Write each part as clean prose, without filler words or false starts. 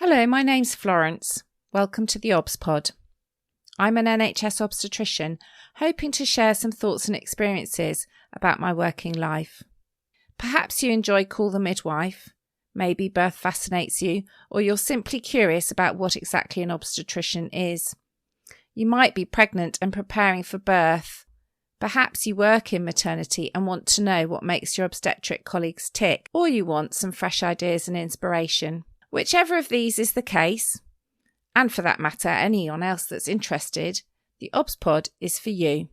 Hello, my name's Florence. Welcome to theobspod. I'm an NHS obstetrician, hoping to share some thoughts and experiences about my working life. Perhaps you enjoy Call the Midwife, maybe birth fascinates you, or you're simply curious about what exactly an obstetrician is. You might be pregnant and preparing for birth. Perhaps you work in maternity and want to know what makes your obstetric colleagues tick, or you want some fresh ideas and inspiration. Whichever of these is the case, and for that matter anyone else that's interested, the theobspod is for you.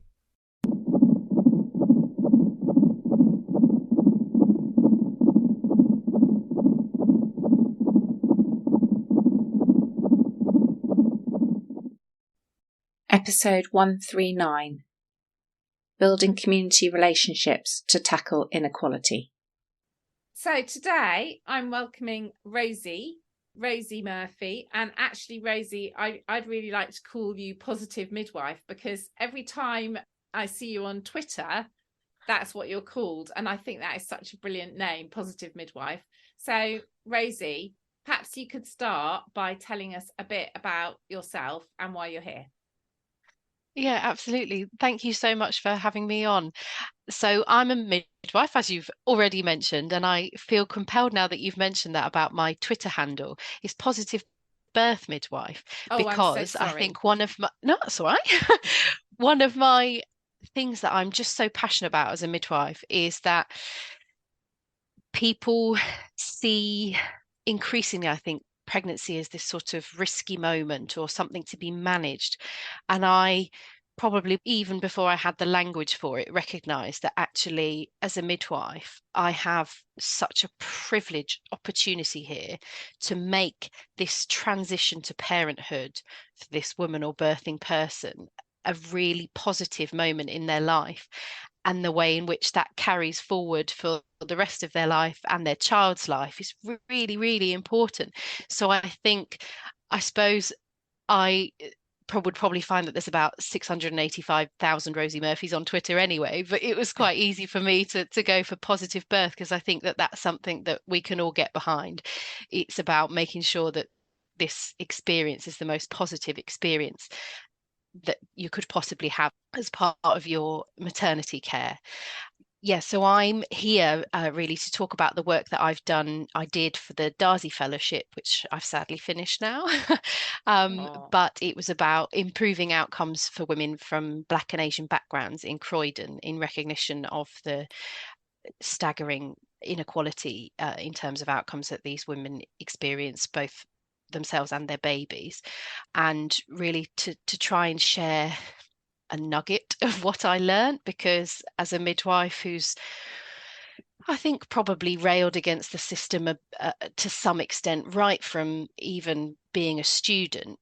Episode 139. Building community relationships to tackle inequality. So today I'm welcoming Rosie Murphy, and actually Rosie, I'd really like to call you Positive Midwife, because every time I see you on Twitter, that's what you're called, and I think that is such a brilliant name, Positive Midwife. So Rosie, perhaps you could start by telling us a bit about yourself and why you're here. Yeah, absolutely. Thank you so much for having me on. So I'm a midwife, as you've already mentioned, and I feel compelled now that you've mentioned that about my Twitter handle is Positive Birth Midwife, Oh, I'm so because I sorry. think no, that's all right. One of my things that I'm just so passionate about as a midwife is that people see increasingly, I think, pregnancy as this sort of risky moment or something to be managed. And I probably, even before I had the language for it, recognized that actually, as a midwife, I have such a privileged opportunity here to make this transition to parenthood for this woman or birthing person a really positive moment in their life, and the way in which that carries forward for the rest of their life and their child's life is really, really important. So I suppose I would probably find that there's about 685,000 Rosie Murphys on Twitter anyway, but it was quite easy for me to go for positive birth, because I think that that's something that we can all get behind. It's about making sure that this experience is the most positive experience that you could possibly have as part of your maternity care. Yeah, so I'm here really to talk about the work that I did for the Dazi Fellowship, which I've sadly finished now. But it was about improving outcomes for women from Black and Asian backgrounds in Croydon, in recognition of the staggering inequality in terms of outcomes that these women experience, both themselves and their babies, and really to try and share a nugget of what I learned, because as a midwife who's, I think, probably railed against the system to some extent, right from even being a student,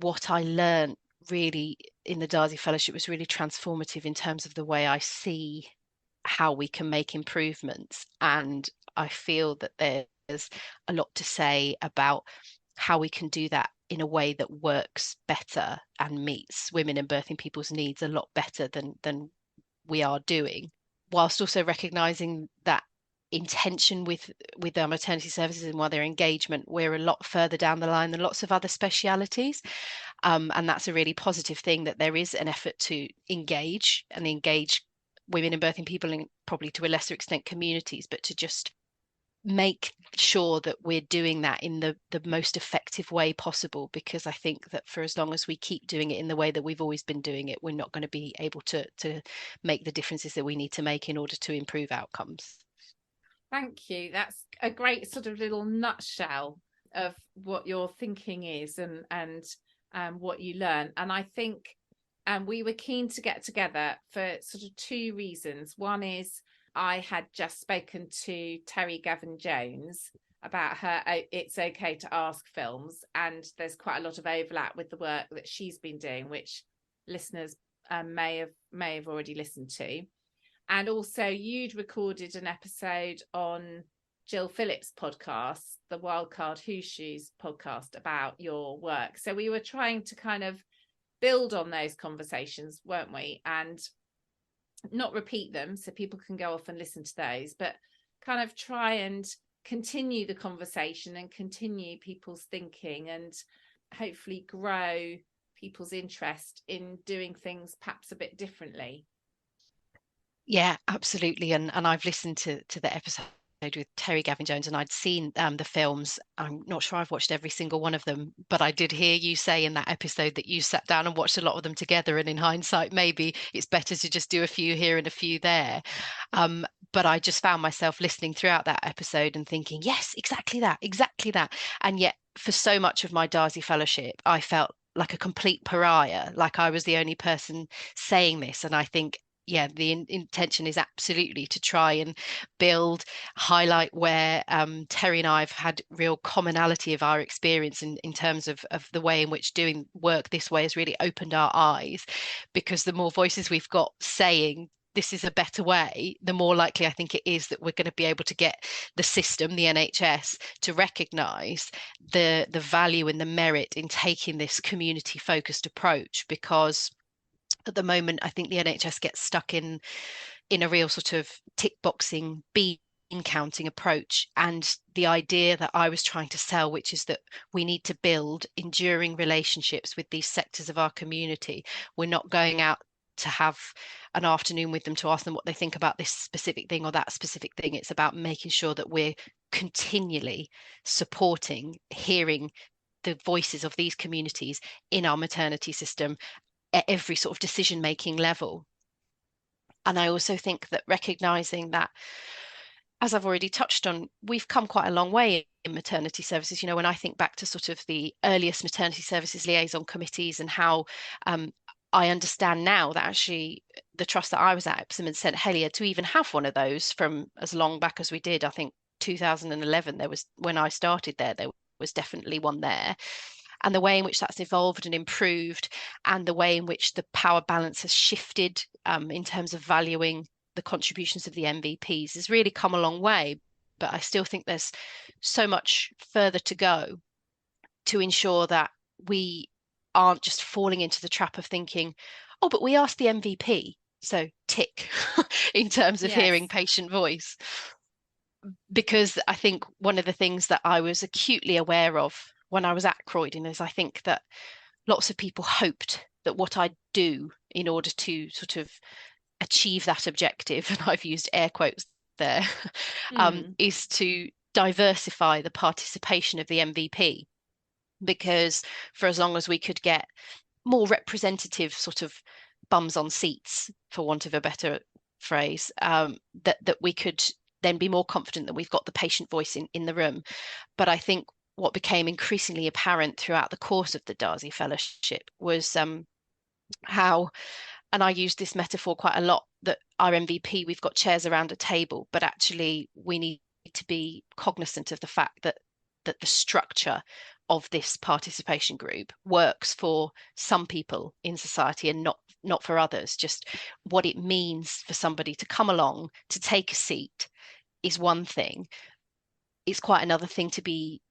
what I learned really in the Dazi Fellowship was really transformative in terms of the way I see how we can make improvements. And I feel that there's a lot to say about how we can do that in a way that works better and meets women and birthing people's needs a lot better than we are doing, whilst also recognizing that intention with our maternity services and while their engagement, we're a lot further down the line than lots of other specialities. And that's a really positive thing, that there is an effort to engage women and birthing people, and probably to a lesser extent communities, but to just make sure that we're doing that in the most effective way possible, because I think that for as long as we keep doing it in the way that we've always been doing it, we're not going to be able to make the differences that we need to make in order to improve outcomes. Thank you. That's a great sort of little nutshell of what your thinking is and what you learn. And I think we were keen to get together for sort of two reasons. One is I had just spoken to Terry Gavin-Jones about her It's Okay to Ask films, and there's quite a lot of overlap with the work that she's been doing, which listeners may have already listened to. And also you'd recorded an episode on Gill Phillips' podcast, the Wildcard Hooshoes podcast, about your work. So we were trying to kind of build on those conversations, weren't we? And not repeat them so people can go off and listen to those, but kind of try and continue the conversation and continue people's thinking, and hopefully grow people's interest in doing things perhaps a bit differently. Yeah, absolutely. And I've listened to the episode with Terry Gavin Jones, and I'd seen the films. I'm not sure I've watched every single one of them, but I did hear you say in that episode that you sat down and watched a lot of them together. And in hindsight, maybe it's better to just do a few here and a few there. But I just found myself listening throughout that episode and thinking, yes, exactly that, exactly that. And yet, for so much of my Dazi fellowship, I felt like a complete pariah, like I was the only person saying this. And I think, yeah, the intention is absolutely to try and highlight where Terry and I have had real commonality of our experience in terms of the way in which doing work this way has really opened our eyes. Because the more voices we've got saying this is a better way, the more likely I think it is that we're going to be able to get the system, the NHS, to recognise the value and the merit in taking this community focused approach. Because at the moment, I think the NHS gets stuck in a real sort of tick boxing, bean counting approach. And the idea that I was trying to sell, which is that we need to build enduring relationships with these sectors of our community. We're not going out to have an afternoon with them to ask them what they think about this specific thing or that specific thing. It's about making sure that we're continually supporting, hearing the voices of these communities in our maternity system at every sort of decision making level. And I also think that recognizing that, as I've already touched on, we've come quite a long way in maternity services. You know, when I think back to sort of the earliest maternity services liaison committees and how I understand now that actually the trust that I was at, Epsom and St Helier, to even have one of those from as long back as we did, I think 2011, there was, when I started there was definitely one there. And the way in which that's evolved and improved, and the way in which the power balance has shifted in terms of valuing the contributions of the MVPs has really come a long way. But I still think there's so much further to go to ensure that we aren't just falling into the trap of thinking, oh, but we asked the MVP, so tick, in terms of hearing patient voice. Because I think one of the things that I was acutely aware of when I was at Croydon is I think that lots of people hoped that what I'd do in order to sort of achieve that objective, and I've used air quotes there, is to diversify the participation of the MVP. Because for as long as we could get more representative sort of bums on seats, for want of a better phrase, that we could then be more confident that we've got the patient voice in the room. But I think what became increasingly apparent throughout the course of the Dazi Fellowship was how, and I use this metaphor quite a lot, that our MVP, we've got chairs around a table, but actually we need to be cognizant of the fact that the structure of this participation group works for some people in society and not for others. Just what it means for somebody to come along, to take a seat, is one thing. It's quite another thing to be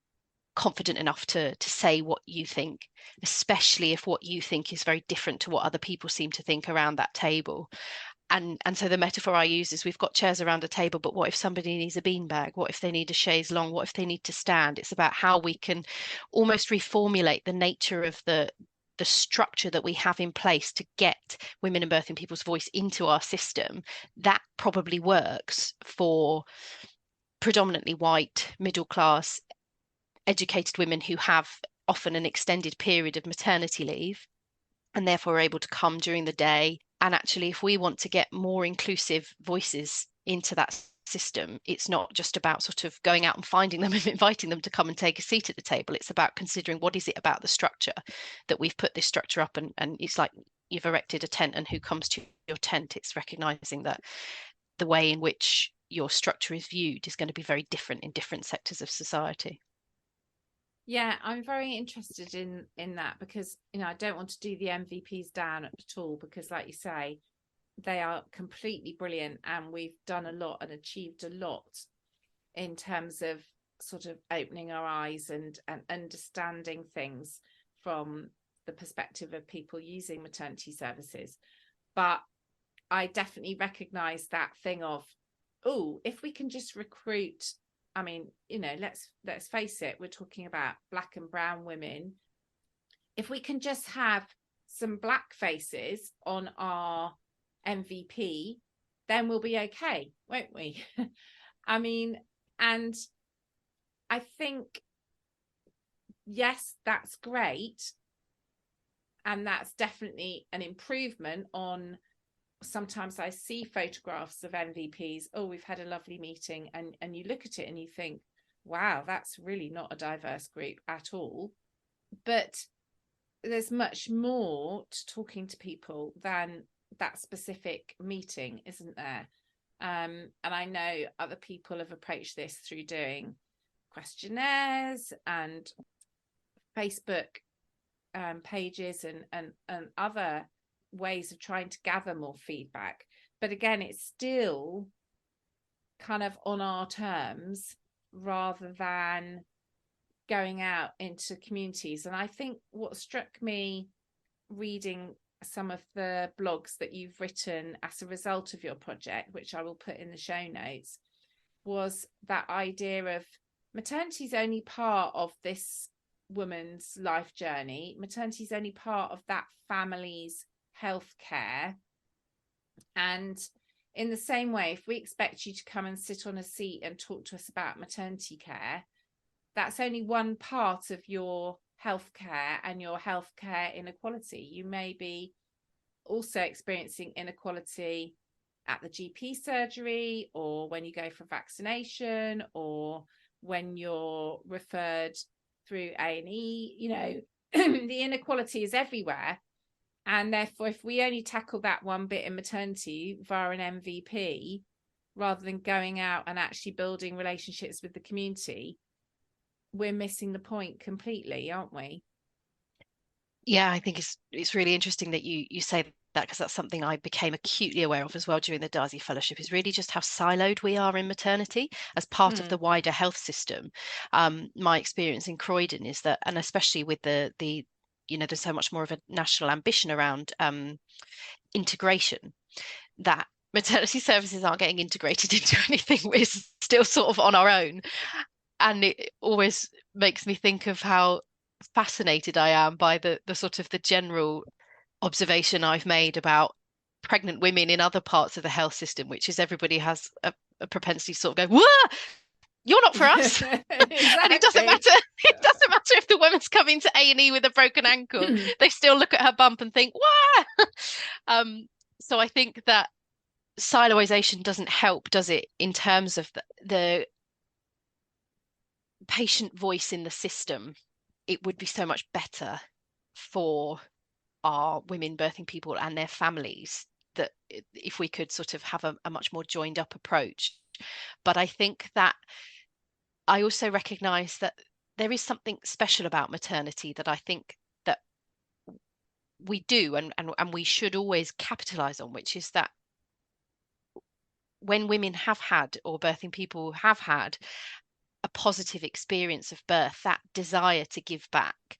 confident enough to say what you think, especially if what you think is very different to what other people seem to think around that table. And so the metaphor I use is, we've got chairs around a table, but what if somebody needs a beanbag? What if they need a chaise longue? What if they need to stand? It's about how we can almost reformulate the nature of the structure that we have in place to get women and birthing people's voice into our system. That probably works for predominantly white, middle class, educated women who have often an extended period of maternity leave and therefore are able to come during the day. And actually, if we want to get more inclusive voices into that system, it's not just about sort of going out and finding them and inviting them to come and take a seat at the table. It's about considering, what is it about the structure that we've put this structure up, and it's like you've erected a tent, and who comes to your tent? It's recognizing that the way in which your structure is viewed is going to be very different in different sectors of society. Yeah, I'm very interested in that, because I don't want to do the MVPs down at all, because like you say, they are completely brilliant, and we've done a lot and achieved a lot in terms of sort of opening our eyes and understanding things from the perspective of people using maternity services. But I definitely recognize that thing of, oh, if we can just recruit I mean, let's face it, we're talking about black and brown women. If we can just have some black faces on our MVP, then we'll be okay, won't we? I mean, and I think, yes, that's great. And that's definitely an improvement on, sometimes I see photographs of MVPs. Oh, we've had a lovely meeting. And you look at it and you think, wow, that's really not a diverse group at all. But there's much more to talking to people than that specific meeting, isn't there? And I know other people have approached this through doing questionnaires and Facebook pages and other ways of trying to gather more feedback. But again, it's still kind of on our terms rather than going out into communities. And I think what struck me reading some of the blogs that you've written as a result of your project, which I will put in the show notes, was that idea of maternity is only part of this woman's life journey. Maternity is only part of that family's healthcare. And in the same way, if we expect you to come and sit on a seat and talk to us about maternity care, that's only one part of your healthcare and your healthcare inequality. You may be also experiencing inequality at the GP surgery, or when you go for vaccination, or when you're referred through A&E. The inequality is everywhere. And therefore, if we only tackle that one bit in maternity via an MVP, rather than going out and actually building relationships with the community, we're missing the point completely, aren't we? Yeah, I think it's really interesting that you say that, because that's something I became acutely aware of as well during the Dazi Fellowship, is really just how siloed we are in maternity as part of the wider health system. My experience in Croydon is that, and especially with the there's so much more of a national ambition around integration, that maternity services aren't getting integrated into anything. We're still sort of on our own. And it always makes me think of how fascinated I am by the sort of the general observation I've made about pregnant women in other parts of the health system, which is everybody has a propensity to sort of go, "Whoa, you're not for us." Exactly. And it doesn't matter. It doesn't matter if the woman's coming to A&E with a broken ankle. They still look at her bump and think, "Wah!" So I think that siloization doesn't help, does it, in terms of the patient voice in the system? It would be so much better for our women birthing people and their families that if we could sort of have a much more joined up approach. But I think that I also recognize that there is something special about maternity that I think that we do and we should always capitalize on, which is that when women have had, or birthing people have had, a positive experience of birth, that desire to give back.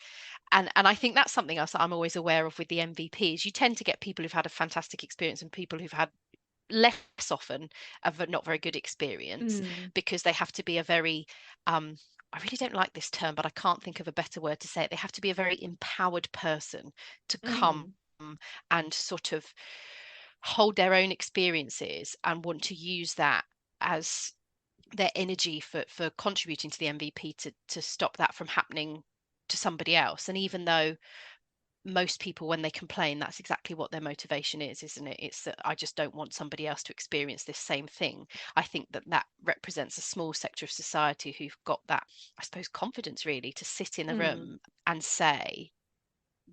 And I think that's something else that I'm always aware of with the MVPs. You tend to get people who've had a fantastic experience and people who've had less often of a not very good experience, because they have to be a very I really don't like this term, but I can't think of a better word to say it. They have to be a very empowered person to come and sort of hold their own experiences and want to use that as their energy for contributing to the MVP to stop that from happening to somebody else. And even though most people, when they complain, that's exactly what their motivation is, isn't it? It's that I just don't want somebody else to experience this same thing. I think that represents a small sector of society who've got that, I suppose, confidence really to sit in the room and say,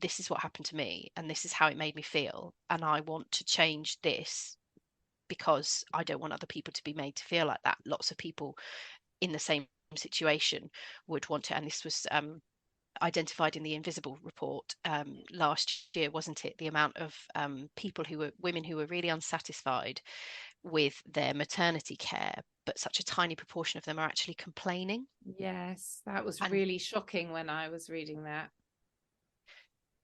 this is what happened to me and this is how it made me feel, and I want to change this because I don't want other people to be made to feel like that. Lots of people in the same situation would want to, and this was identified in the Invisible report last year, wasn't it? The amount of women who were really unsatisfied with their maternity care, but such a tiny proportion of them are actually complaining. Yes, that was really shocking when I was reading that.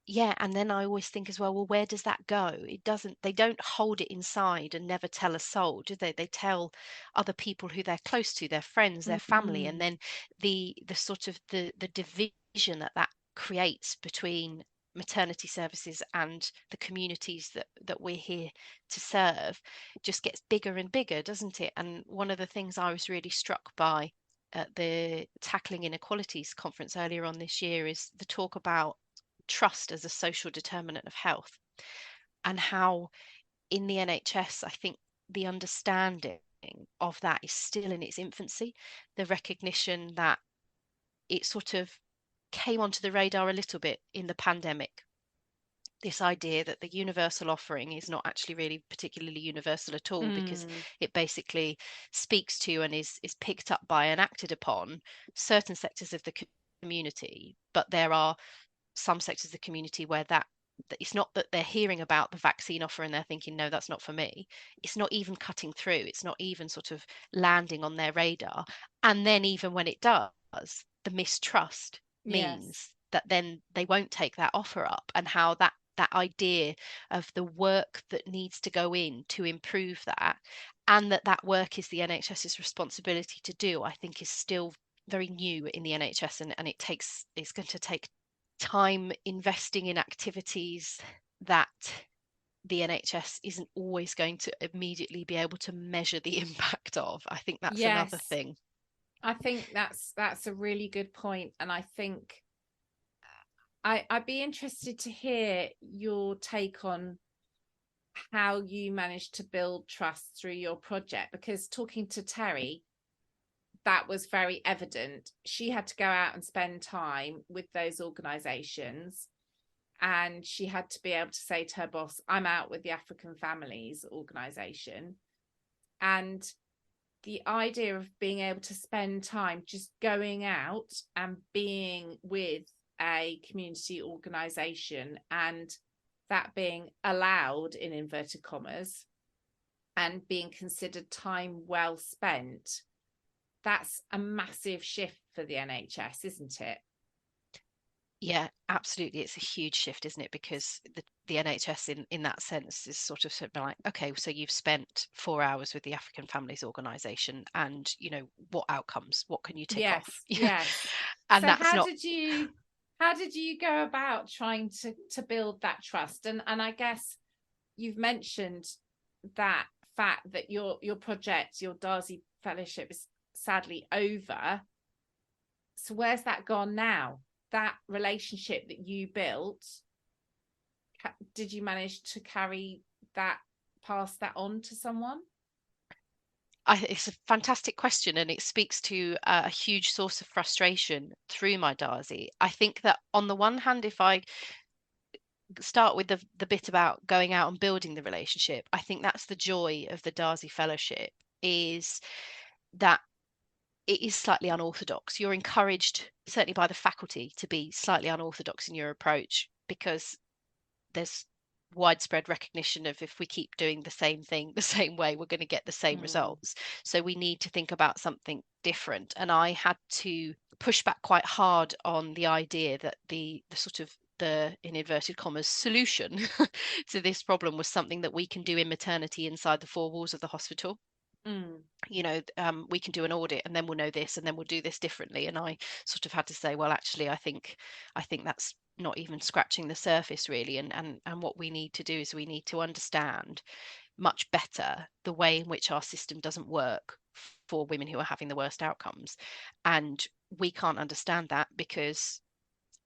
yeah, and then I always think as well, where does that go? They don't hold it inside and never tell a soul, do they? They tell other people who they're close to, their friends, their family, and Mm. then the sort of the division that creates between maternity services and the communities that we're here to serve just gets bigger and bigger, doesn't it? And one of the things I was really struck by at the Tackling Inequalities conference earlier on this year is the talk about trust as a social determinant of health, and how in the NHS, I think the understanding of that is still in its infancy. The recognition that it sort of came onto the radar a little bit in the pandemic. This idea that the universal offering is not actually really particularly universal at all, because Mm. it basically speaks to and is picked up by and acted upon certain sectors of the community, but there are some sectors of the community where that it's not that they're hearing about the vaccine offer and they're thinking, no, that's not for me. It's not even cutting through. It's not even sort of landing on their radar. And then even when it does, the mistrust Yes. means that then they won't take that offer up, and how that idea of the work that needs to go in to improve that, and that work is the NHS's responsibility to do, I think is still very new in the NHS, and it's going to take time investing in activities that the NHS isn't always going to immediately be able to measure the impact of. I think that's another Yes. thing. I think that's a really good point, and I think I'd be interested to hear your take on how you managed to build trust through your project, because talking to Terry, that was very evident. She had to go out and spend time with those organizations, and she had to be able to say to her boss, I'm out with the African Families organization. And the idea of being able to spend time just going out and being with a community organization, and that being allowed in inverted commas and being considered time well spent, that's a massive shift for the NHS, isn't it? Yeah, absolutely. It's a huge shift, isn't it? Because the NHS in that sense is sort of like, okay, so you've spent 4 hours with the African Families Organisation, and what outcomes? What can you tick off? Yes, yes. And So that's not. how did you go about trying to build that trust? And I guess you've mentioned that fact that your project, your Dazi fellowship, is sadly over. So where's that gone now? That relationship that you built, did you manage to carry that, pass that on to someone? It's a fantastic question, and it speaks to a huge source of frustration through my Dazi. I think that on the one hand, if I start with the bit about going out and building the relationship, I think that's the joy of the Dazi Fellowship, is that it is slightly unorthodox. You're encouraged, certainly by the faculty, to be slightly unorthodox in your approach, because there's widespread recognition of, if we keep doing the same thing the same way, we're going to get the same Mm. results. So we need to think about something different. And I had to push back quite hard on the idea that the sort of the, in inverted commas, solution to this problem was something that we can do in maternity inside the four walls of the hospital. Mm. We can do an audit and then we'll know this and then we'll do this differently. And I sort of had to say, well, actually, I think that's not even scratching the surface really. And what we need to do is we need to understand much better the way in which our system doesn't work for women who are having the worst outcomes. And we can't understand that because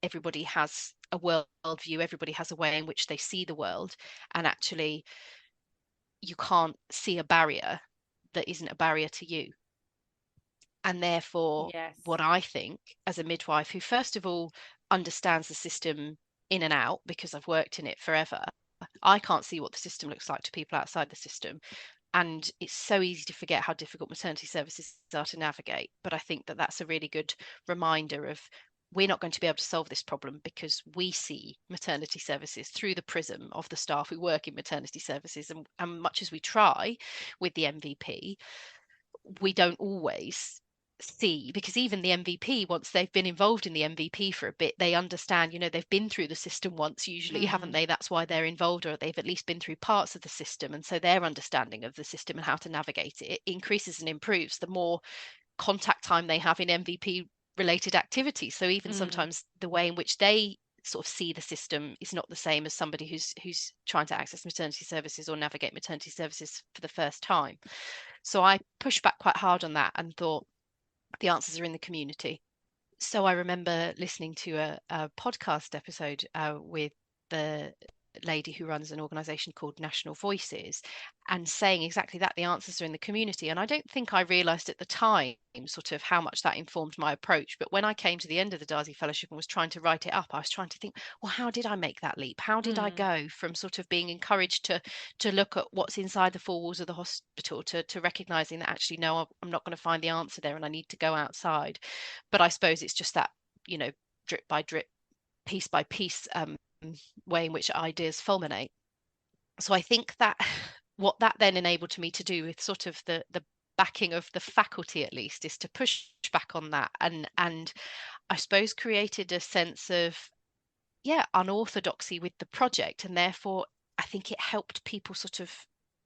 everybody has a worldview, everybody has a way in which they see the world, and actually you can't see a barrier that isn't a barrier to you. And therefore, Yes. what I think, as a midwife who, first of all, understands the system in and out because I've worked in it forever, I can't see what the system looks like to people outside the system. And it's so easy to forget how difficult maternity services are to navigate. But I think that that's a really good reminder of, we're not going to be able to solve this problem because we see maternity services through the prism of the staff who work in maternity services. And much as we try with the MVP, we don't always see, because even the MVP, once they've been involved in the MVP for a bit, they understand, they've been through the system once, usually, haven't they? That's why they're involved, or they've at least been through parts of the system. And so their understanding of the system and how to navigate it increases and improves the more contact time they have in MVP related activities. So even sometimes the way in which they sort of see the system is not the same as somebody who's trying to access maternity services or navigate maternity services for the first time. So I pushed back quite hard on that and thought the answers are in the community. So I remember listening to a podcast episode with the lady who runs an organization called National Voices, and saying exactly that: the answers are in the community. And I don't think I realized at the time sort of how much that informed my approach. But when I came to the end of the Dazi Fellowship and was trying to write it up, I was trying to think, well, how did I make that leap? How did I go from sort of being encouraged to look at what's inside the four walls of the hospital to recognizing that actually, no, I'm not going to find the answer there and I need to go outside. But I suppose it's just that, drip by drip, piece by piece way in which ideas fulminate. So I think that what that then enabled me to do, with sort of the backing of the faculty at least, is to push back on that, and I suppose created a sense of unorthodoxy with the project. And therefore I think it helped people sort of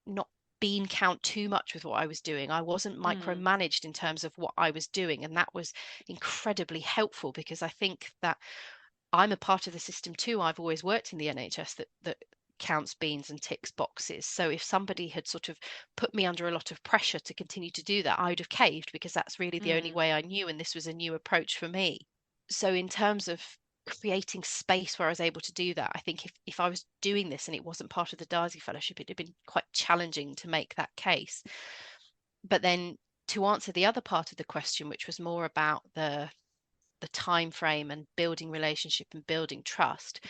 not bean count too much with what I was doing. I wasn't micromanaged in terms of what I was doing, and that was incredibly helpful, because I think that I'm a part of the system too. I've always worked in the NHS that counts beans and ticks boxes. So if somebody had sort of put me under a lot of pressure to continue to do that, I would have caved, because that's really the only way I knew, and this was a new approach for me. So in terms of creating space where I was able to do that, I think if I was doing this and it wasn't part of the Dazi Fellowship, it'd have been quite challenging to make that case. But then, to answer the other part of the question, which was more about the time frame and building relationship and building trust,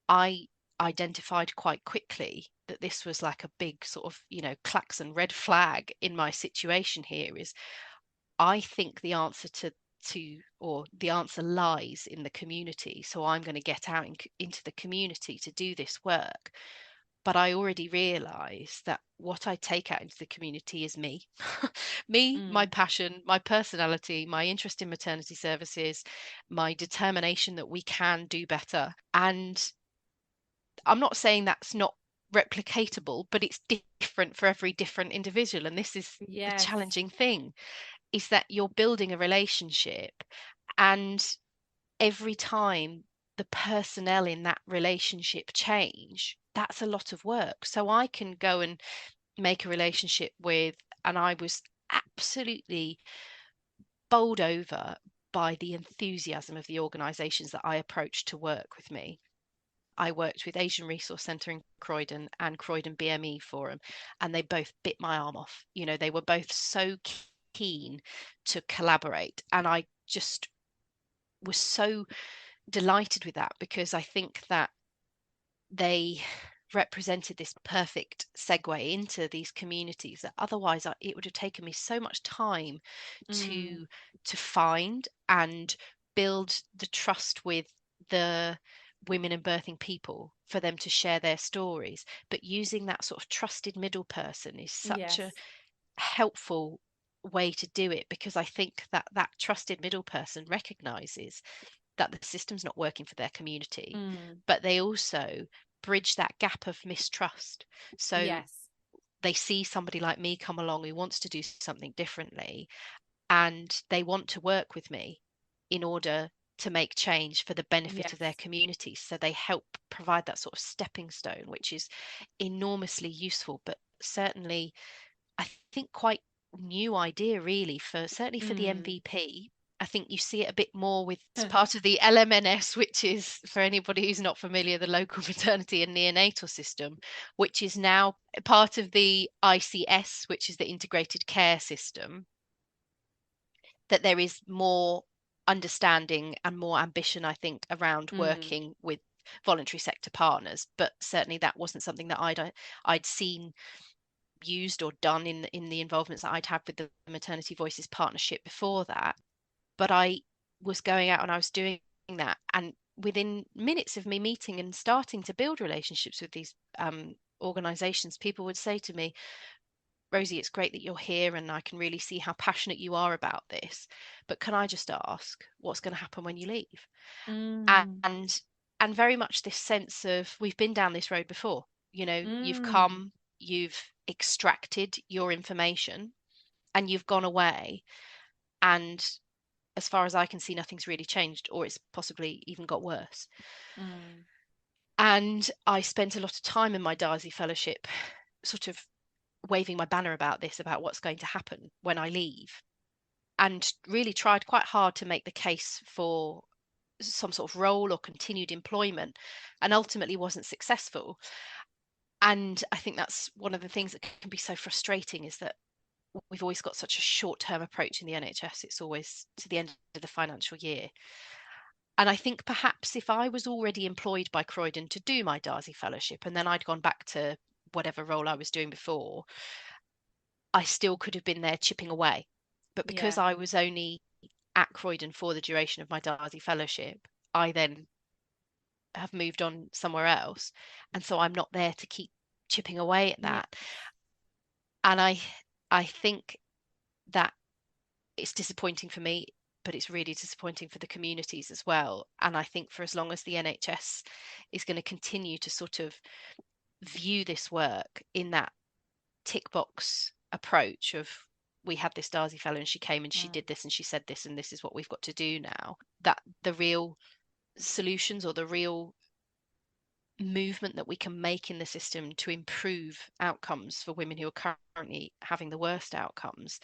I identified quite quickly that this was like a big sort of, klaxon red flag in my situation here. Is I think the answer or the answer lies in the community. So I'm going to get out into the community to do this work. But I already realize that what I take out into the community is me, my passion, my personality, my interest in maternity services, my determination that we can do better. And I'm not saying that's not replicatable, but it's different for every different individual. And this is the challenging thing, is that you're building a relationship, and every time the personnel in that relationship change, that's a lot of work. So I can go and make a relationship with, and I was absolutely bowled over by the enthusiasm of the organizations that I approached to work with me. I worked with Asian Resource Centre in Croydon and Croydon BME Forum, and they both bit my arm off. They were both so keen to collaborate, and I just was so delighted with that, because I think that they represented this perfect segue into these communities that otherwise it would have taken me so much time to find and build the trust with the women and birthing people for them to share their stories. But using that sort of trusted middle person is such a helpful way to do it, because I think that that trusted middle person recognizes that the system's not working for their community, but they also bridge that gap of mistrust. So they see somebody like me come along who wants to do something differently, and they want to work with me in order to make change for the benefit of their communities. So they help provide that sort of stepping stone, which is enormously useful, but certainly I think quite new idea, really, certainly for the MVP. I think you see it a bit more with part of the LMNS, which is, for anybody who's not familiar, the local maternity and neonatal system, which is now part of the ICS, which is the integrated care system, that there is more understanding and more ambition, I think, around working with voluntary sector partners. But certainly that wasn't something that I'd seen used or done in the involvements that I'd had with the Maternity Voices partnership before that. But I was going out and I was doing that, and within minutes of me meeting and starting to build relationships with these organizations, people would say to me, Rosie, it's great that you're here and I can really see how passionate you are about this. But can I just ask what's going to happen when you leave? Mm, And very much this sense of we've been down this road before. You know, you've mm, come, you've extracted your information and you've gone away. And as far as I can see, nothing's really changed, or it's possibly even got worse. mm, And I spent a lot of time in my Dazi fellowship sort of waving my banner about this, about what's going to happen when I leave, and really tried quite hard to make the case for some sort of role or continued employment, and ultimately wasn't successful. And I think that's one of the things that can be so frustrating, is that we've always got such a short-term approach in the NHS. It's always to the end of the financial year. And I think perhaps if I was already employed by Croydon to do my Dazi fellowship and then I'd gone back to whatever role I was doing before, I still could have been there chipping away. But because yeah, I was only at Croydon for the duration of my Dazi fellowship, I then have moved on somewhere else. And so I'm not there to keep chipping away at yeah, that. And I think that it's disappointing for me, but it's really disappointing for the communities as well. And I think for as long as the NHS is going to continue to sort of view this work in that tick box approach of, we had this Dazi fellow and she came and she mm, did this and she said this and this is what we've got to do now, that the real solutions or the real movement that we can make in the system to improve outcomes for women who are currently having the worst outcomes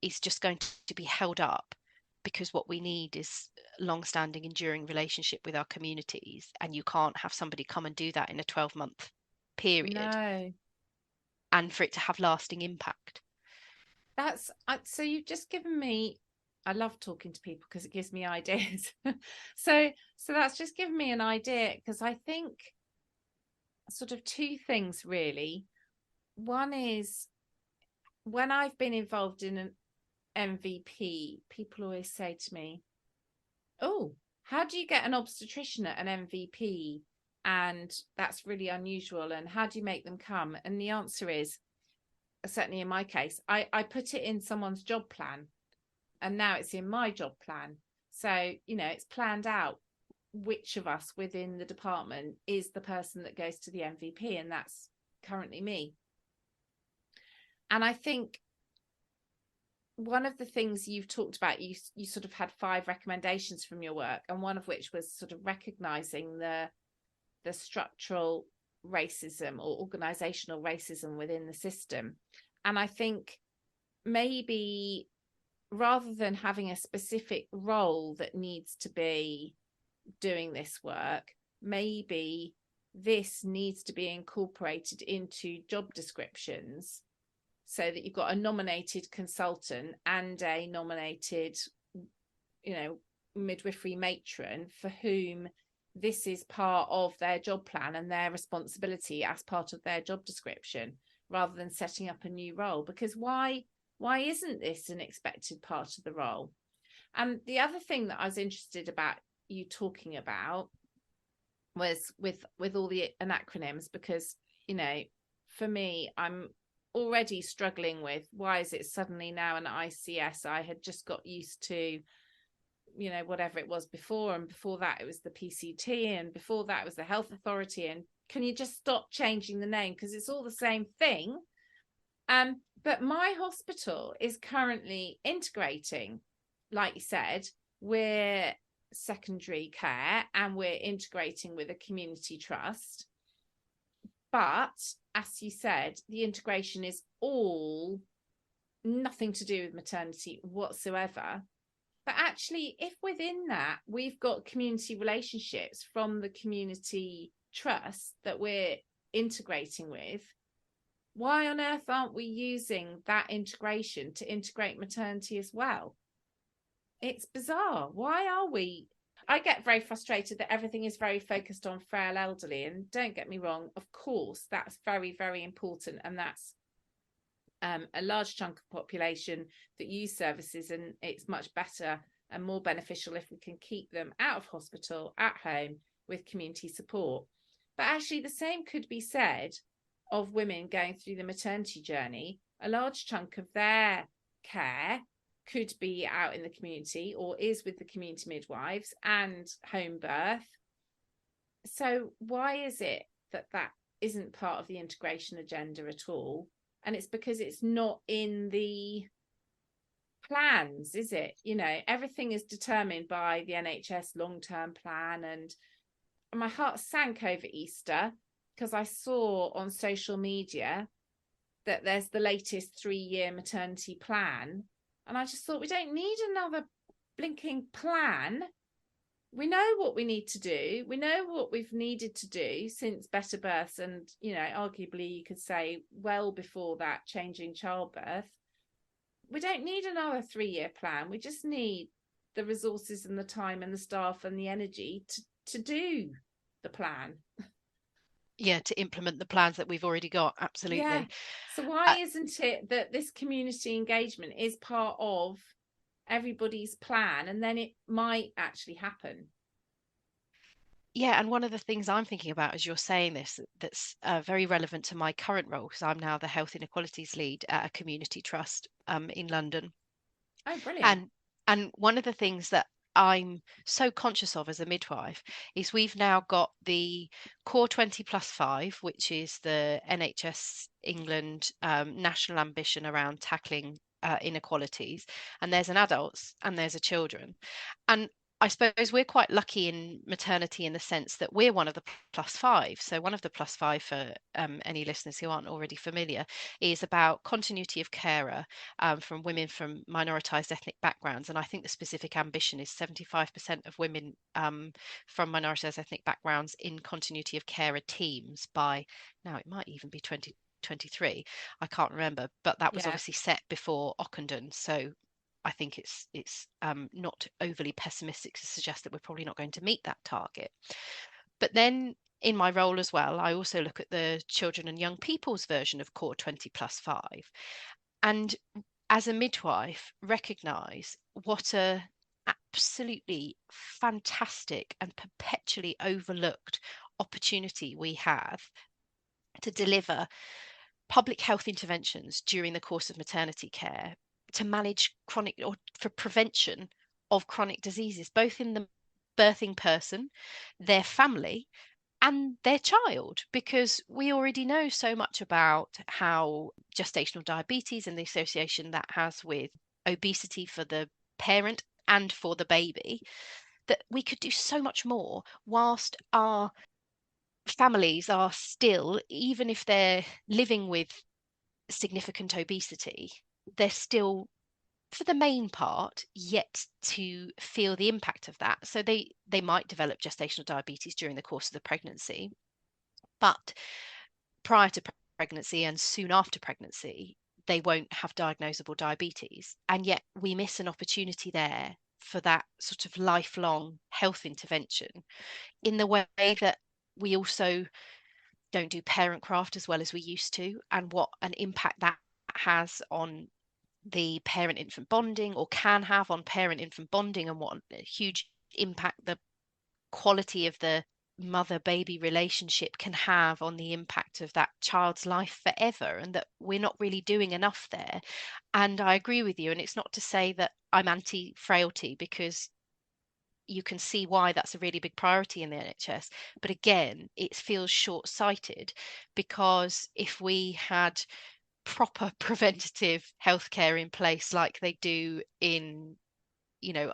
is just going to be held up, because what we need is long-standing, enduring relationship with our communities, and you can't have somebody come and do that in a 12-month period no. and for it to have lasting impact. That's so you've just given me, I love talking to people because it gives me ideas. So that's just given me an idea, because I think sort of two things really. One is, when I've been involved in an MVP, people always say to me, "Oh, how do you get an obstetrician at an MVP? And that's really unusual. And how do you make them come?" And the answer is, certainly in my case, I put it in someone's job plan, and now it's in my job plan. So, it's planned out which of us within the department is the person that goes to the MVP, and that's currently me. And I think one of the things you've talked about, you sort of had 5 recommendations from your work, and one of which was sort of recognizing the structural racism or organizational racism within the system. And I think maybe rather than having a specific role that needs to be doing this work, maybe this needs to be incorporated into job descriptions, so that you've got a nominated consultant and a nominated, midwifery matron for whom this is part of their job plan and their responsibility as part of their job description, rather than setting up a new role. Because why isn't this an expected part of the role? And the other thing that I was interested about you talking about was with all the acronyms, because for me, I'm already struggling with, why is it suddenly now an ICS? I had just got used to whatever it was before, and before that it was the PCT, and before that it was the health authority. And can you just stop changing the name, because it's all the same thing? But my hospital is currently integrating, like you said, we're secondary care and we're integrating with a community trust. But as you said, the integration is all nothing to do with maternity whatsoever. But actually, if within that we've got community relationships from the community trust that we're integrating with, why on earth aren't we using that integration to integrate maternity as well? It's bizarre. Why are we? I get very frustrated that everything is very focused on frail elderly. And don't get me wrong, of course, that's very, very important. And that's a large chunk of population that use services, and it's much better and more beneficial if we can keep them out of hospital, at home, with community support. But actually, the same could be said of women going through the maternity journey, a large chunk of their care could be out in the community or is with the community midwives and home birth. So why is it that that isn't part of the integration agenda at all? And it's because it's not in the plans, is it? You know, everything is determined by the NHS long-term plan. And my heart sank over Easter because I saw on social media that there's the latest 3-year maternity plan. And I just thought, we don't need another blinking plan. We know what we need to do. We know what we've needed to do since better births, and, you know, arguably you could say well before that, changing childbirth. We don't need another 3-year plan. We just need the resources and the time and the staff and the energy to do the plan. Yeah, to implement the plans that we've already got. Absolutely. Yeah. So why isn't it that this community engagement is part of everybody's plan, and then it might actually happen? Yeah, and one of the things I'm thinking about as you're saying this, that's very relevant to my current role, because I'm now the health inequalities lead at a community trust in London. Oh, brilliant. And one of the things that I'm so conscious of as a midwife is we've now got the core 20+5, which is the NHS England national ambition around tackling inequalities. And there's an adults and there's a children. And I suppose we're quite lucky in maternity in the sense that we're one of the +5. So one of the +5, for any listeners who aren't already familiar, is about continuity of carer from women from minoritised ethnic backgrounds. And I think the specific ambition is 75% of women from minoritised ethnic backgrounds in continuity of carer teams by, now it might even be 2023. I can't remember, but that was Yeah. obviously set before Ockenden. So I think it's not overly pessimistic to suggest that we're probably not going to meet that target. But then in my role as well, I also look at the children and young people's version of core 20+5. And as a midwife, recognise what a absolutely fantastic and perpetually overlooked opportunity we have to deliver public health interventions during the course of maternity care to manage chronic, or for prevention of chronic diseases, both in the birthing person, their family, and their child, because we already know so much about how gestational diabetes and the association that has with obesity for the parent and for the baby, that we could do so much more whilst our families are still, even if they're living with significant obesity, they're still, for the main part, yet to feel the impact of that. So they might develop gestational diabetes during the course of the pregnancy, but prior to pregnancy and soon after pregnancy, they won't have diagnosable diabetes. And yet we miss an opportunity there for that sort of lifelong health intervention, in the way that we also don't do parent craft as well as we used to, and what an impact that has on the parent infant bonding, or can have on parent infant bonding, and what a huge impact the quality of the mother baby relationship can have on the impact of that child's life forever, and that we're not really doing enough there. And I agree with you, and it's not to say that I'm anti frailty, because you can see why that's a really big priority in the NHS. But again, it feels short-sighted, because if we had proper preventative healthcare in place like they do in,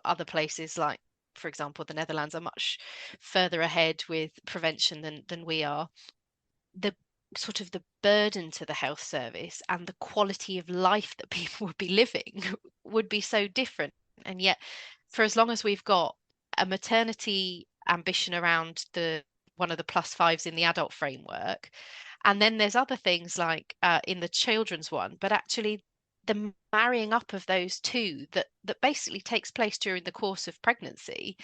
other places, like, for example, the Netherlands are much further ahead with prevention than we are, the sort of the burden to the health service and the quality of life that people would be living would be so different. And yet, for as long as we've got a maternity ambition around the one of the +5s in the adult framework, and then there's other things like in the children's one, but actually the marrying up of those two that basically takes place during the course of pregnancy.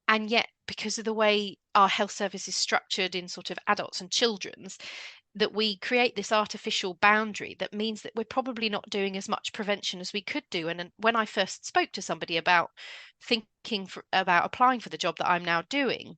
And yet, because of the way our health service is structured in sort of adults and children's, that we create this artificial boundary that means that we're probably not doing as much prevention as we could do. And when I first spoke to somebody about thinking about applying for the job that I'm now doing,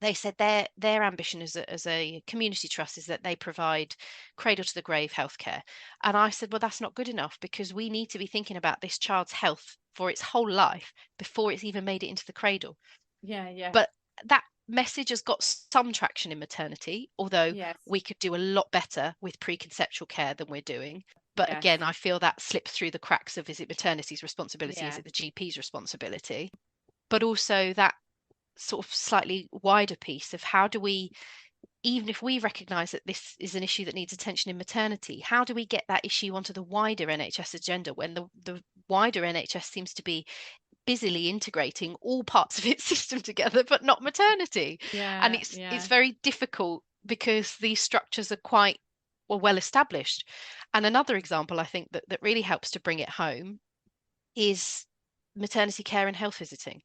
they said their ambition as a community trust is that they provide cradle to the grave healthcare. And I said, well, that's not good enough, because we need to be thinking about this child's health for its whole life before it's even made it into the cradle. Yeah, yeah. But that message has got some traction in maternity, although Yes. we could do a lot better with preconceptual care than we're doing. But Yes. again, I feel that slips through the cracks of, is it maternity's responsibility? Is Yeah. it the GP's responsibility? But also that sort of slightly wider piece of, how do we, even if we recognise that this is an issue that needs attention in maternity, how do we get that issue onto the wider NHS agenda when the wider NHS seems to be busily integrating all parts of its system together, but not maternity? And Yeah. it's Yeah. very difficult because these structures are quite well established. And another example I think that really helps to bring it home is maternity care and health visiting.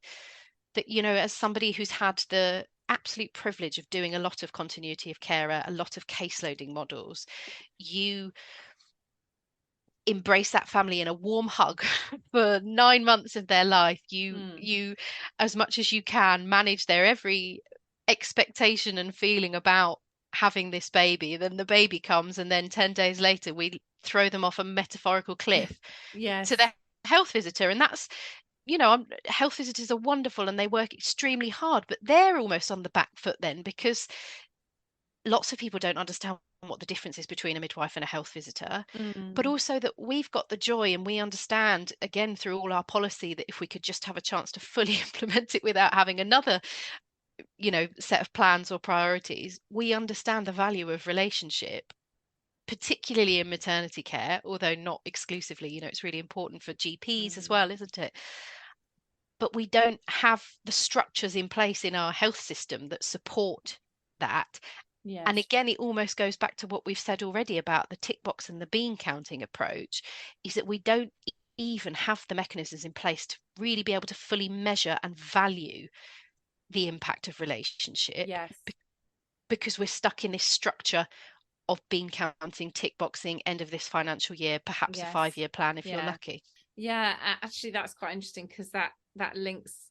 That, as somebody who's had the absolute privilege of doing a lot of continuity of care, a lot of case loading models, you embrace that family in a warm hug for 9 months of their life. you Mm. you as much as you can manage their every expectation and feeling about having this baby. Then the baby comes, and then 10 days later we throw them off a metaphorical cliff to Yes. their health visitor. And that's, health visitors are wonderful and they work extremely hard, but they're almost on the back foot then, because lots of people don't understand what the difference is between a midwife and a health visitor. But Mm. also that we've got the joy, and we understand, again, through all our policy, that if we could just have a chance to fully implement it without having another, set of plans or priorities, we understand the value of relationship, particularly in maternity care, although not exclusively. It's really important for GPs as Mm. well, isn't it? But we don't have the structures in place in our health system that support that. And Yes. again, it almost goes back to what we've said already about the tick box and the bean counting approach, is that we don't even have the mechanisms in place to really be able to fully measure and value the impact of relationship, Yes. because we're stuck in this structure of bean counting, tick boxing, end of this financial year, perhaps a Yes. 5-year plan if you're Yeah. lucky. Yeah. Actually, that's quite interesting, because that links.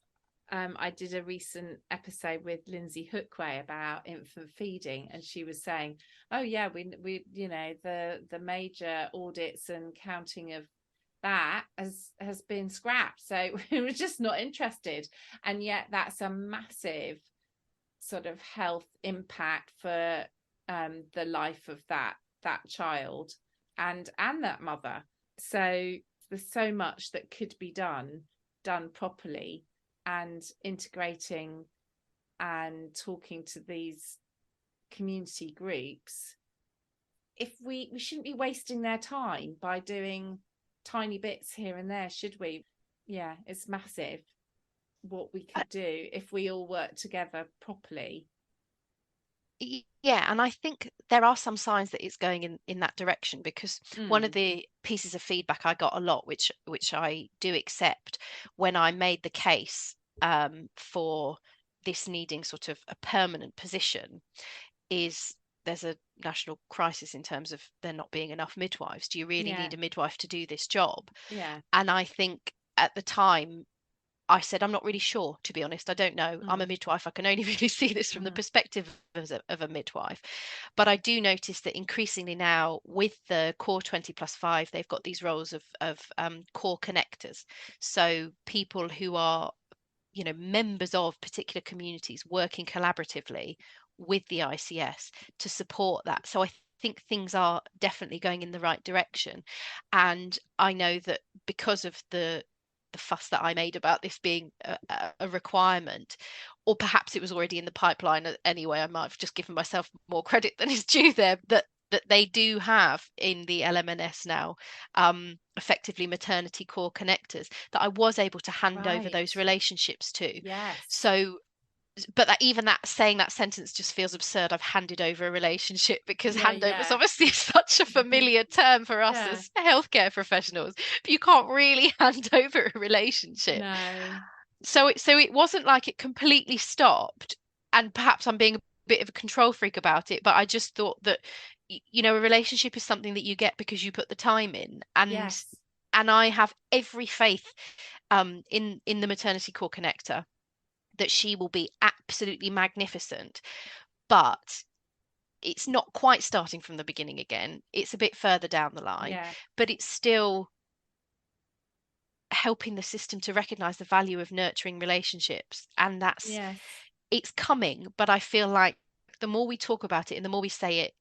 I did a recent episode with Lindsay Hookway about infant feeding, and she was saying, "Oh yeah, we the major audits and counting of that has been scrapped, so we were just not interested." And yet, that's a massive sort of health impact for the life of that child and that mother. So there's so much that could be done properly, and integrating and talking to these community groups. If we shouldn't be wasting their time by doing tiny bits here and there, should we? Yeah, it's massive what we Uh, could do if we all work together properly. Yeah, and I think there are some signs that it's going in that direction, because one of Mm. the pieces of feedback I got a lot, which I do accept, when I made the case for this needing sort of a permanent position, is there's a national crisis in terms of there not being enough midwives. Do you really Yeah, need a midwife to do this job? yeah. And I think at the time I said, I'm not really sure, to be honest. I don't know. I'm a Mm. midwife. I can only really see this from the Mm. perspective of a midwife. But I do notice that increasingly now, with the core 20+5, they've got these roles of core connectors. So people who are, members of particular communities working collaboratively with the ICS to support that. So I think things are definitely going in the right direction. And I know that because of the fuss that I made about this being a requirement, or perhaps it was already in the pipeline anyway. I might have just given myself more credit than is due there. That they do have in the LMNS now, effectively maternity core connectors that I was able to hand over Right. those relationships to. Yes. So, but even that, saying that sentence just feels absurd. I've handed over a relationship, because Yeah, handover is yeah. obviously such a familiar term for us Yeah. as healthcare professionals, but you can't really hand over a relationship. No. So it wasn't like it completely stopped, and perhaps I'm being a bit of a control freak about it, but I just thought that a relationship is something that you get because you put the time in. and Yes. and I have every faith in the maternity core connector, that she will be absolutely magnificent, but it's not quite starting from the beginning again. It's a bit further down the line, Yeah. but it's still helping the system to recognize the value of nurturing relationships. And Yes. it's coming, but I feel like the more we talk about it and the more we say it,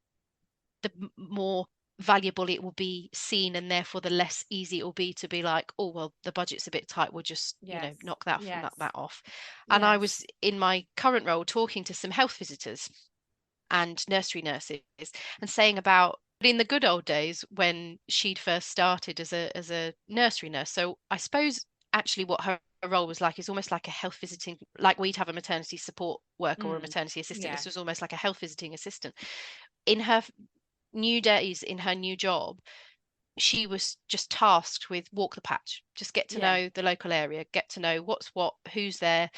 the more valuable it will be seen, and therefore the less easy it will be to be like, oh well, the budget's a bit tight, we'll just Yes. knock that Yes. off. And I was Yes. in my current role talking to some health visitors and nursery nurses and saying about in the good old days when she'd first started as a nursery nurse. So I suppose actually what her role was like is almost like a health visiting, like we'd have a maternity support worker or a maternity assistant. Yeah. This was almost like a health visiting assistant. In her new days, in her new job, she was just tasked with walk the patch, just get to Yeah. know the local area, get to know what's what, who's there,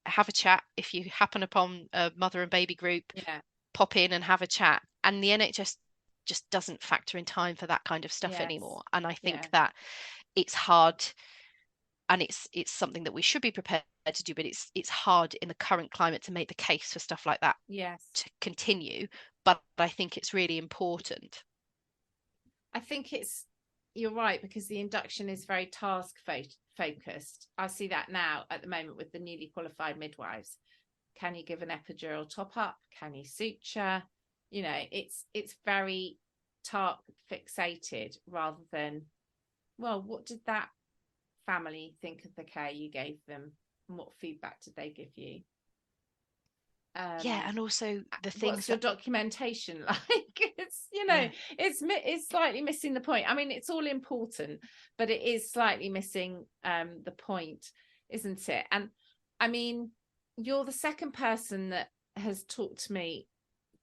have a chat. If you happen upon a mother and baby group, Yeah. pop in and have a chat. And the NHS just doesn't factor in time for that kind of stuff Yes. anymore. And I Yeah. think that it's hard, and it's something that we should be prepared to do, but it's hard in the current climate to make the case for stuff like that Yes. to continue. But I think it's really important. I think you're right, because the induction is very task focused. I see that now at the moment with the newly qualified midwives. Can you give an epidural top up? Can you suture? It's very task fixated rather than, well, what did that family think of the care you gave them, and what feedback did they give you? Yeah, and also the What's things your that documentation like? It's yeah, it's slightly missing the point. I mean, it's all important, but it is slightly missing the point, isn't it? And I mean, you're the second person that has talked to me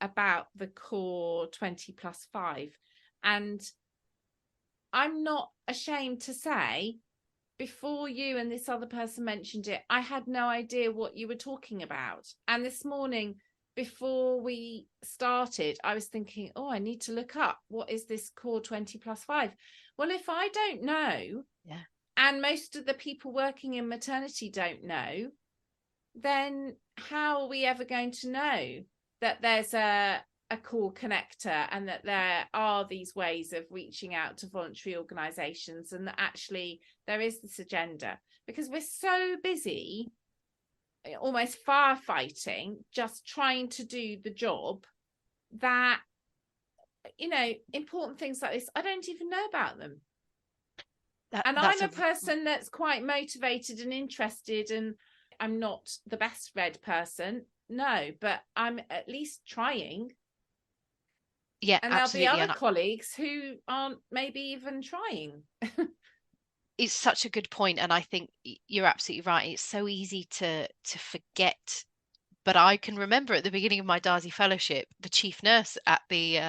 about the core 20+5, and I'm not ashamed to say, before you and this other person mentioned it, I had no idea what you were talking about. And this morning, before we started, I was thinking, oh, I need to look up, what is this core 20+5? Well, if I don't know, yeah, and most of the people working in maternity don't know, then how are we ever going to know that there's a core connector, and that there are these ways of reaching out to voluntary organizations, and that actually there is this agenda? Because we're so busy almost firefighting, just trying to do the job, that important things like this, I don't even know about them. And that's I'm a person that's quite motivated and interested, and I'm not the best read person, no, but I'm at least trying. yeah, And there'll be absolutely. other And colleagues who aren't maybe even trying. it's such a good point, and I think you're absolutely right. It's so easy to forget. But I can remember at the beginning of my Dazi fellowship, the chief nurse at the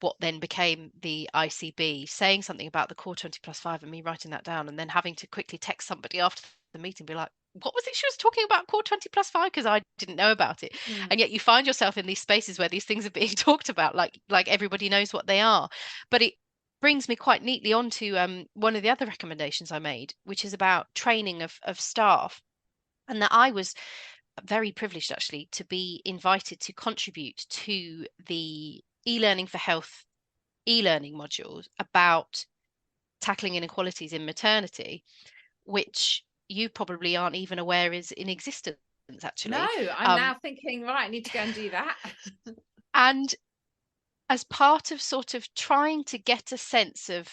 what then became the ICB saying something about the core 20+5, and me writing that down, and then having to quickly text somebody after the meeting, be like, what was it she was talking about, core 20+5? Because I didn't know about it. And yet you find yourself in these spaces where these things are being talked about, like everybody knows what they are. But it brings me quite neatly on to one of the other recommendations I made, which is about training of staff. And that I was very privileged actually to be invited to contribute to the e-learning for health e-learning modules about tackling inequalities in maternity, which you probably aren't even aware is in existence No, actually. I'm now thinking, right, I need to go and do that. And as part of sort of trying to get a sense of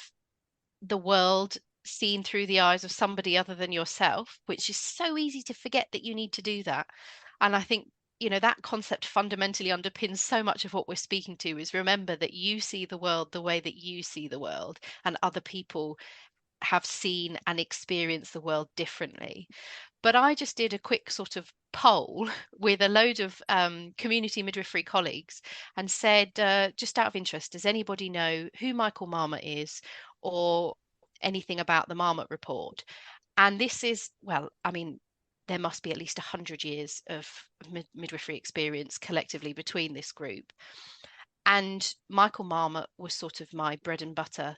the world seen through the eyes of somebody other than yourself, which is so easy to forget that you need to do that. And I think, that concept fundamentally underpins so much of what we're speaking to, is remember that you see the world the way that you see the world, and other people have seen and experienced the world differently. But I just did a quick sort of poll with a load of community midwifery colleagues and said, just out of interest, does anybody know who Michael Marmot is, or anything about the Marmot report? And this is, well, I mean, there must be at least 100 years of midwifery experience collectively between this group. And Michael Marmot was sort of my bread and butter,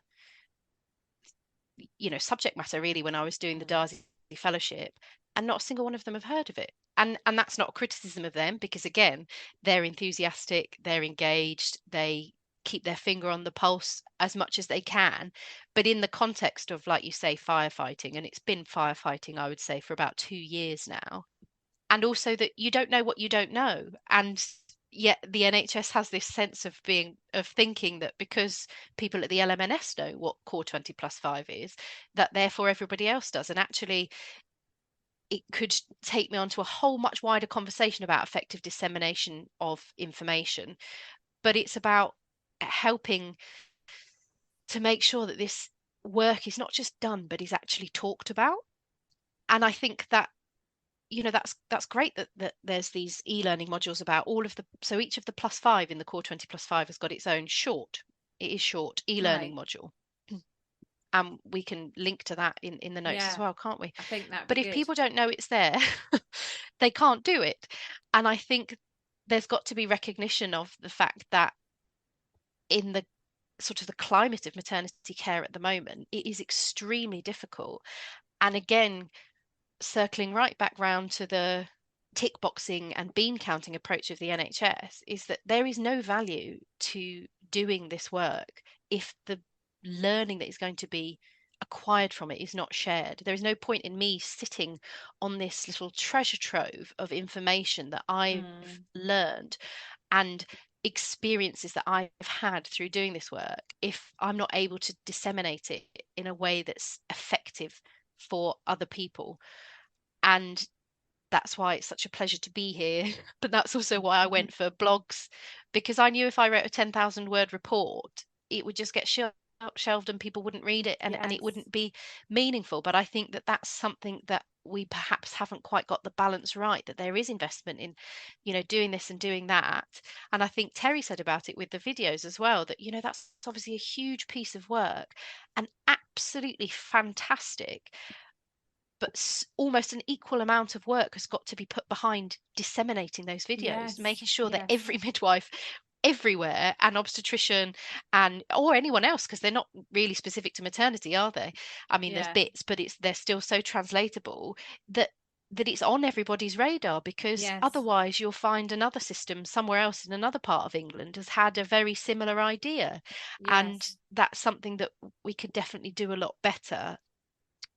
subject matter really when I was doing the Dazi fellowship. and not a single one of them have heard of it. And that's not a criticism of them, because again, they're enthusiastic, they're engaged, they keep their finger on the pulse as much as they can. But in the context of, like you say, firefighting, and it's been firefighting, I would say, for about 2 years now, and also that you don't know what you don't know. And yet the NHS has this sense of thinking that because people at the LMNS know what core 20 plus 5 is, that therefore everybody else does. And actually, it could take me on to a whole much wider conversation about effective dissemination of information. But it's about helping to make sure that this work is not just done, but is actually talked about. And I think that, that's great that there's these e-learning modules about all of the, so each of the plus 5 in the core 20 plus 5 has got its own short e-learning Right. module. And we can link to that in the notes as Yeah. well, can't we? I think that'd be But if good. people don't know it's there, they can't do it. And I think there's got to be recognition of the fact that in the sort of the climate of maternity care at the moment, it is extremely difficult. And again, circling right back round to the tick boxing and bean counting approach of the NHS, is that there is no value to doing this work if the learning that is going to be acquired from it is not shared. There is no point in me sitting on this little treasure trove of information that I've Mm. learned and experiences that I've had through doing this work if I'm not able to disseminate it in a way that's effective for other people. And that's why it's such a pleasure to be here. But that's also why I went for blogs, because I knew if I wrote a 10,000 word report, it would just get shelved and people wouldn't read it, and it Yes. wouldn't be meaningful. But I think that that's something that we perhaps haven't quite got the balance right, that there is investment in, doing this and doing that. And I think Terry said about it with the videos as well, that, that's obviously a huge piece of work and absolutely fantastic, but almost an equal amount of work has got to be put behind disseminating those videos, Yes. making sure that Yes. every midwife everywhere, and obstetrician, and or anyone else, because they're not really specific to maternity, are they? I mean, there's Yeah. bits, but they're still so translatable that it's on everybody's radar, because Yes. otherwise you'll find another system somewhere else in another part of England has had a very similar idea. And Yes. that's something that we could definitely do a lot better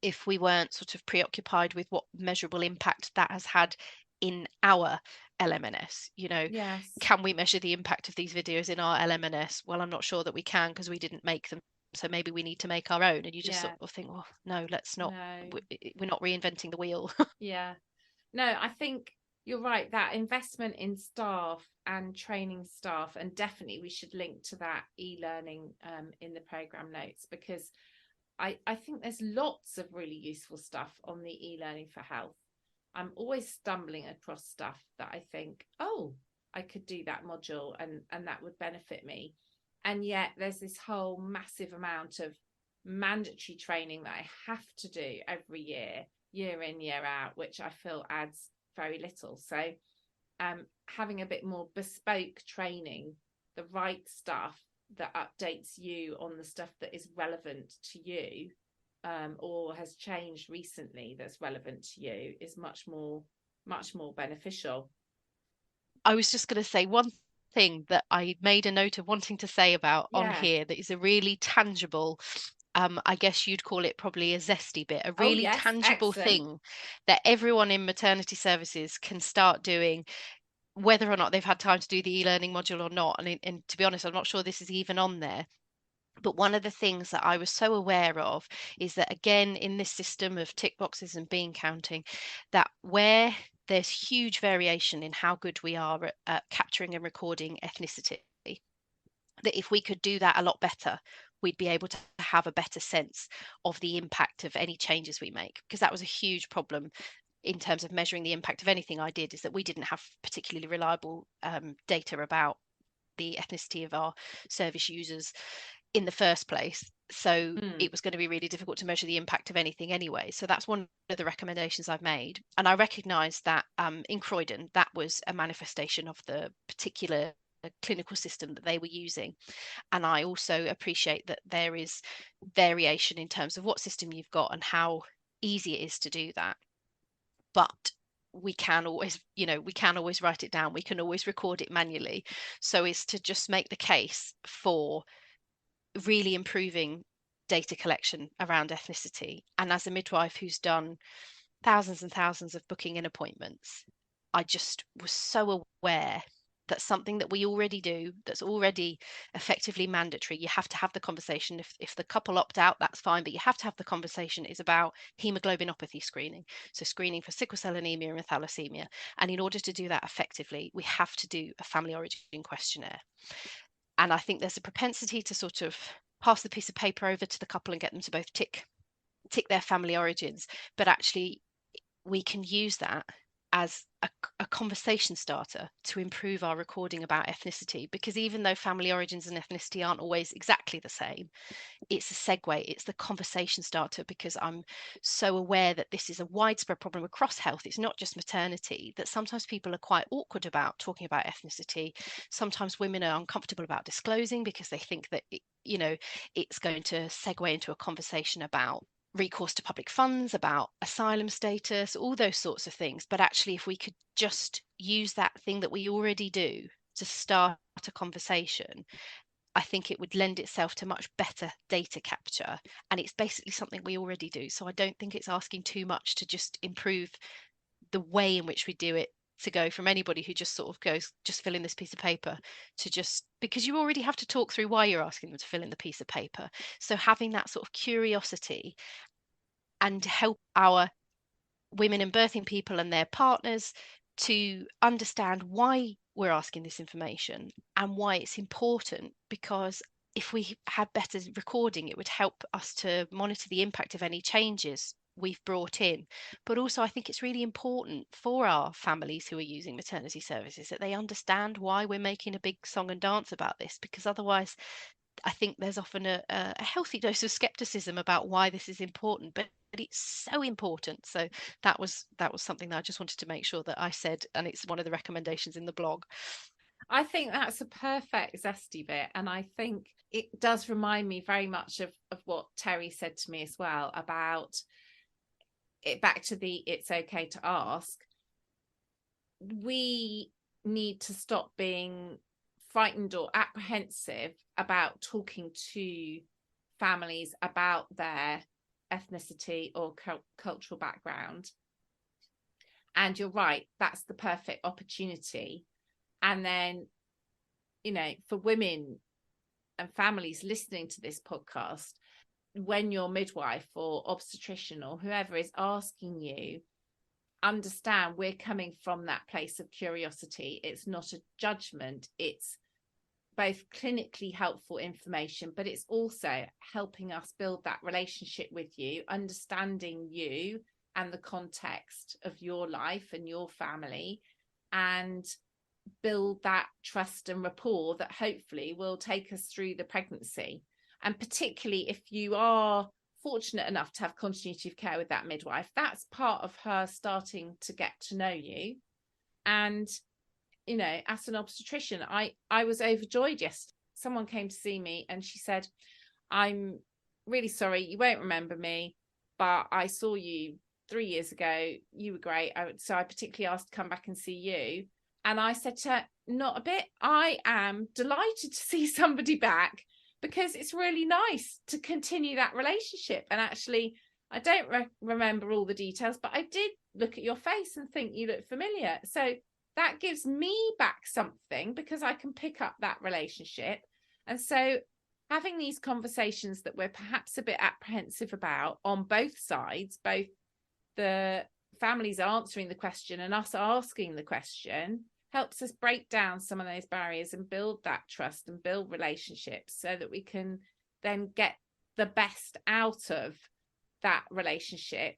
if we weren't sort of preoccupied with what measurable impact that has had in our LMNS. Yes. Can we measure the impact of these videos in our LMNS? Well, I'm not sure that we can, because we didn't make them. So maybe we need to make our own. And you just sort Yeah. of think, well, no, let's not. No. We're not reinventing the wheel. Yeah. No, I think you're right. That investment in staff and training staff, and definitely we should link to that e-learning in the program notes, because I think there's lots of really useful stuff on the e-learning for health. I'm always stumbling across stuff that I think, oh, I could do that module and that would benefit me. And yet there's this whole massive amount of mandatory training that I have to do every year, year in, year out, which I feel adds very little. So having a bit more bespoke training, the right stuff that updates you on the stuff that is relevant to you, or has changed recently that's relevant to you, is much more beneficial. I was just going to say one thing that I made a note of wanting to say about on Yeah. here that is a really tangible, I guess you'd call it probably a zesty bit, a Oh really yes, tangible excellent. thing that everyone in maternity services can start doing, whether or not they've had time to do the e-learning module or not. And to be honest, I'm not sure this is even on there. But one of the things that I was so aware of is that, again, in this system of tick boxes and bean counting, that where there's huge variation in how good we are at capturing and recording ethnicity, that if we could do that a lot better, we'd be able to have a better sense of the impact of any changes we make. Because that was a huge problem in terms of measuring the impact of anything I did, is that we didn't have particularly reliable data about the ethnicity of our service users in the first place. So Mm. it was going to be really difficult to measure the impact of anything anyway. So that's one of the recommendations I've made. And I recognise that in Croydon, that was a manifestation of the particular clinical system that they were using. And I also appreciate that there is variation in terms of what system you've got and how easy it is to do that. but we can always, we can always write it down. We can always record it manually. So it's to just make the case for really improving data collection around ethnicity. And as a midwife who's done thousands and thousands of booking in appointments, I just was so aware that something that we already do, that's already effectively mandatory, you have to have the conversation. If the couple opt out, that's fine, but you have to have the conversation, is about hemoglobinopathy screening. So screening for sickle cell anemia and thalassemia. And in order to do that effectively, we have to do a family origin questionnaire. And I think there's a propensity to sort of pass the piece of paper over to the couple and get them to both tick their family origins. But actually, we can use that as a conversation starter to improve our recording about ethnicity, because even though family origins and ethnicity aren't always exactly the same, it's a segue, it's the conversation starter, because I'm so aware that this is a widespread problem across health. It's not just maternity, that sometimes people are quite awkward about talking about ethnicity. Sometimes women are uncomfortable about disclosing because they think that it's going to segue into a conversation about recourse to public funds, about asylum status, all those sorts of things. But actually, if we could just use that thing that we already do to start a conversation, I think it would lend itself to much better data capture. And it's basically something we already do. So I don't think it's asking too much to just improve the way in which we do it, to go from anybody who just sort of goes, just fill in this piece of paper, to just, because you already have to talk through why you're asking them to fill in the piece of paper. So having that sort of curiosity, and help our women and birthing people and their partners to understand why we're asking this information and why it's important. Because if we had better recording, it would help us to monitor the impact of any changes we've brought in. But also, I think it's really important for our families who are using maternity services that they understand why we're making a big song and dance about this, because otherwise I think there's often a healthy dose of skepticism about why this is important, but it's so important. So that was something that I just wanted to make sure that I said, and it's one of the recommendations in the blog. I think that's a perfect zesty bit, and I think it does remind me very much of what Terry said to me as well about it. Back to the it's okay to ask. We need to stop being frightened or apprehensive about talking to families about their ethnicity or cultural background. And you're right, that's the perfect opportunity. And then, for women and families listening to this podcast, when your midwife or obstetrician or whoever is asking you, understand we're coming from that place of curiosity. It's not a judgment. It's both clinically helpful information, but it's also helping us build that relationship with you, understanding you and the context of your life and your family, and build that trust and rapport that hopefully will take us through the pregnancy. And particularly if you are fortunate enough to have continuity of care with that midwife, that's part of her starting to get to know you. And as an obstetrician, I was overjoyed yesterday. Someone came to see me and she said, I'm really sorry, you won't remember me, but I saw you 3 years ago. You were great. So I particularly asked to come back and see you. And I said to her, not a bit. I am delighted to see somebody back, because it's really nice to continue that relationship. And actually, I don't remember all the details, but I did look at your face and think you look familiar. So that gives me back something, because I can pick up that relationship. And so having these conversations that we're perhaps a bit apprehensive about on both sides, both the families answering the question and us asking the question, helps us break down some of those barriers and build that trust and build relationships, so that we can then get the best out of that relationship,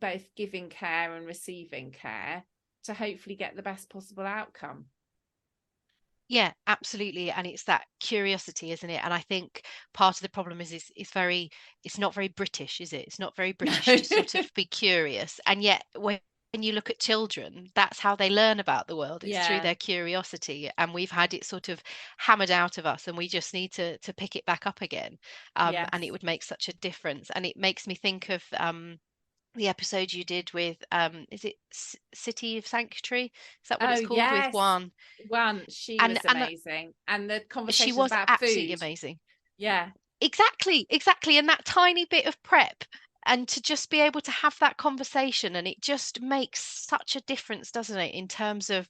both giving care and receiving care, to hopefully get the best possible outcome. Yeah, absolutely. And it's that curiosity, isn't it? And I think part of the problem is it's not very British, is it? It's not very British to sort of be curious. And yet when you look at children, that's how they learn about the world. It's through their curiosity. And we've had it sort of hammered out of us, and we just need to pick it back up again. And it would make such a difference. And it makes me think of the episode you did with is it City of Sanctuary? Is that what Oh it's called, with yes, Juan? one, she And was amazing, and the she conversations was about absolutely food. amazing. Yeah, Exactly. And that tiny bit of prep, and to just be able to have that conversation, and it just makes such a difference, doesn't it, in terms of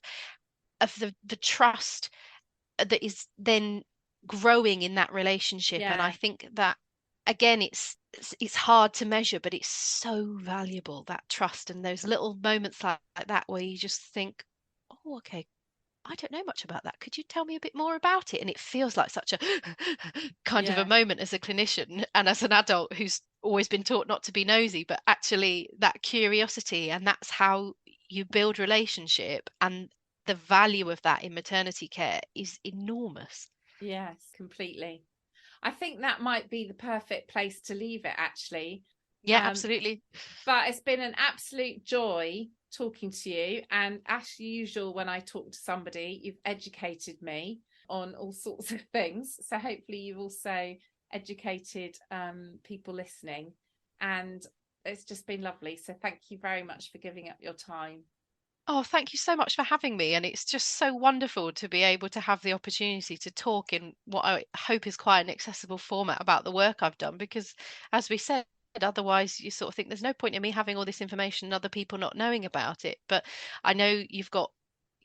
the trust that is then growing in that relationship. And I yeah, think that, again, it's hard to measure, but it's so valuable, that trust, and those little moments like that where you just think, oh, okay, I don't know much about that. Could you tell me a bit more about it? And it feels like such a kind of a yeah, moment as a clinician and as an adult who's always been taught not to be nosy, but actually that curiosity, and that's how you build relationship. And the value of that in maternity care is enormous. yes, completely. I think that might be the perfect place to leave it, actually. Yeah, Um, absolutely. but it's been an absolute joy talking to you. And as usual, when I talk to somebody, you've educated me on all sorts of things. So hopefully you've also educated people listening. And it's just been lovely. So thank you very much for giving up your time. Oh, thank you so much for having me. And it's just so wonderful to be able to have the opportunity to talk in what I hope is quite an accessible format about the work I've done. Because, as we said, otherwise you sort of think there's no point in me having all this information and other people not knowing about it. But I know you've got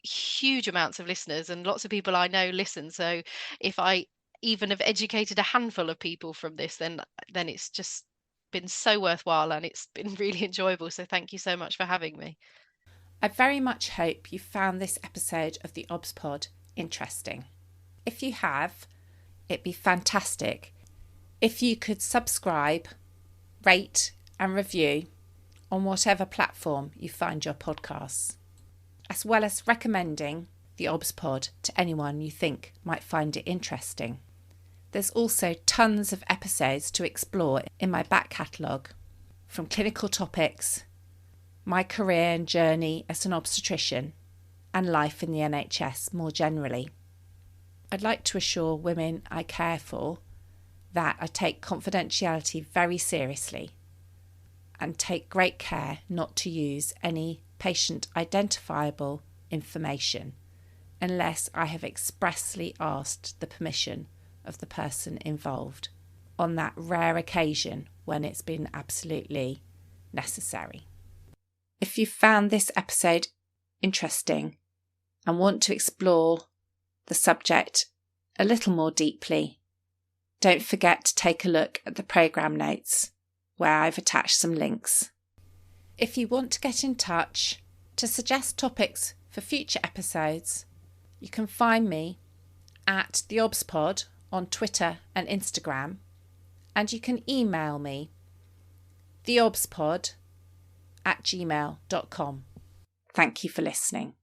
huge amounts of listeners, and lots of people I know listen. So if I even have educated a handful of people from this, then it's just been so worthwhile, and it's been really enjoyable. So thank you so much for having me. I very much hope you found this episode of the theobspod interesting. If you have, it'd be fantastic if you could subscribe, rate, and review on whatever platform you find your podcasts, as well as recommending the theobspod to anyone you think might find it interesting. There's also tons of episodes to explore in my back catalogue, from clinical topics, my career and journey as an obstetrician, and life in the NHS more generally. I'd like to assure women I care for that I take confidentiality very seriously and take great care not to use any patient identifiable information unless I have expressly asked the permission of the person involved, on that rare occasion when it's been absolutely necessary. If you found this episode interesting and want to explore the subject a little more deeply, don't forget to take a look at the programme notes where I've attached some links. If you want to get in touch to suggest topics for future episodes, you can find me at theobspod on Twitter and Instagram, and you can email me theobspod@gmail.com. Thank you for listening.